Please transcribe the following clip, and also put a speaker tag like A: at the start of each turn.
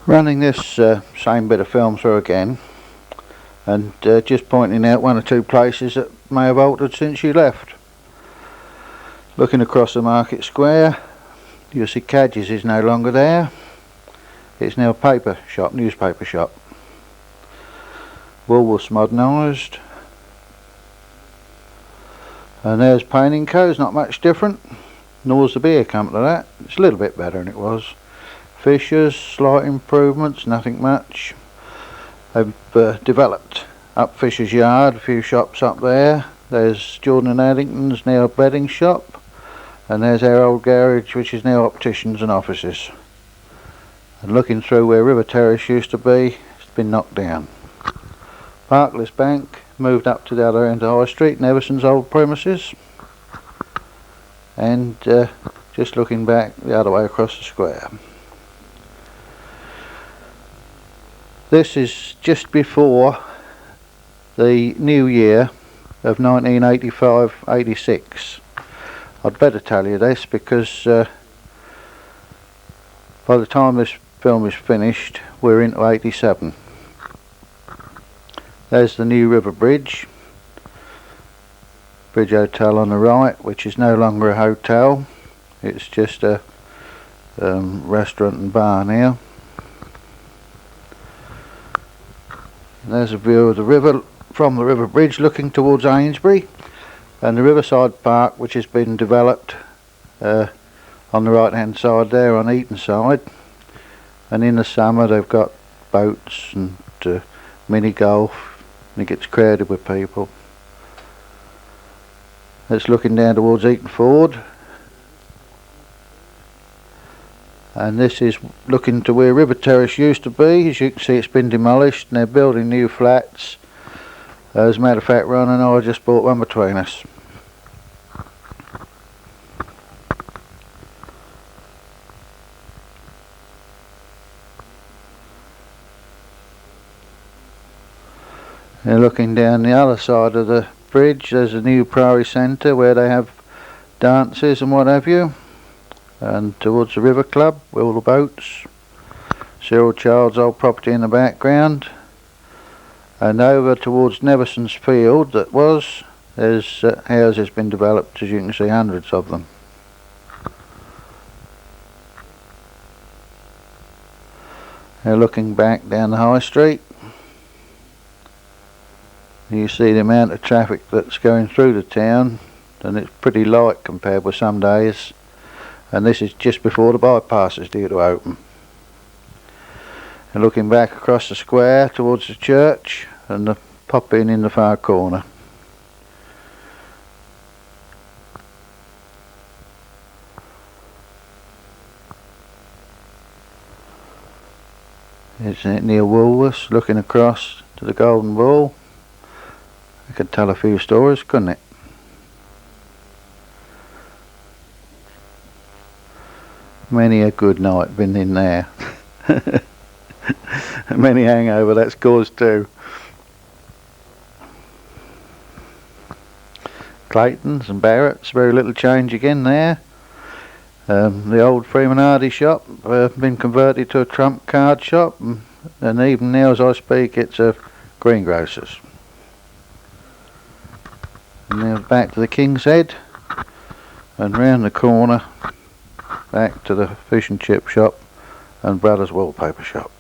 A: Running this same bit of film through again, and just pointing out one or two places that may have altered since you left. Looking across the market square, you'll see Cadges is no longer there. It's now a paper shop, newspaper shop. Woolworths modernised, and there's Pain & Co.'s, not much different, nor's the beer come to that. It's a little bit better than it was. fishers, slight improvements, nothing much. They've developed up Fisher's Yard, a few shops up there. There's Jordan and Addington's now a bedding shop, and there's our old garage, which is now opticians and offices. And looking through where River Terrace used to be, it's been knocked down. Parkless Bank moved up to the other end of High Street, Neverson's old premises, and just looking back the other way across the square. This is just before the new year of 1985-86. I'd better tell you this because by the time this film is finished we're into 87. There's the new River Bridge Hotel on the right, which is no longer a hotel, it's just a restaurant and bar now. And there's a view of the river from the River Bridge looking towards Amesbury, and the Riverside Park, which has been developed on the right hand side there on Eaton side. And in the summer they've got boats and mini golf, and it gets crowded with people. It's looking down towards Eaton Ford, and this is looking to where River Terrace used to be. As you can see, it's been demolished and they're building new flats. As a matter of fact, Ron and I just bought one between us. And looking down the other side of the bridge, there's a new Priory Centre where they have dances and what have you. And towards the River Club with all the boats. Cyril Child's old property in the background. And over towards Neverson's field that was, there's houses been developed, as you can see, hundreds of them. Now looking back down the High Street, you see the amount of traffic that's going through the town, and it's pretty light compared with some days. And this is just before the bypass is due to open. And looking back across the square towards the church and the pop in the far corner. Isn't it near Woolworths, looking across to the Golden Ball? I could tell a few stories, couldn't it? Many a good night been in there. Many hangover that's caused too. Clayton's and Barrett's, very little change again there. The old Freeman Hardy shop been converted to a trump card shop, and even now as I speak it's a greengrocer's. And now back to the King's Head and round the corner back to the fish and chip shop and Brothers Wallpaper shop.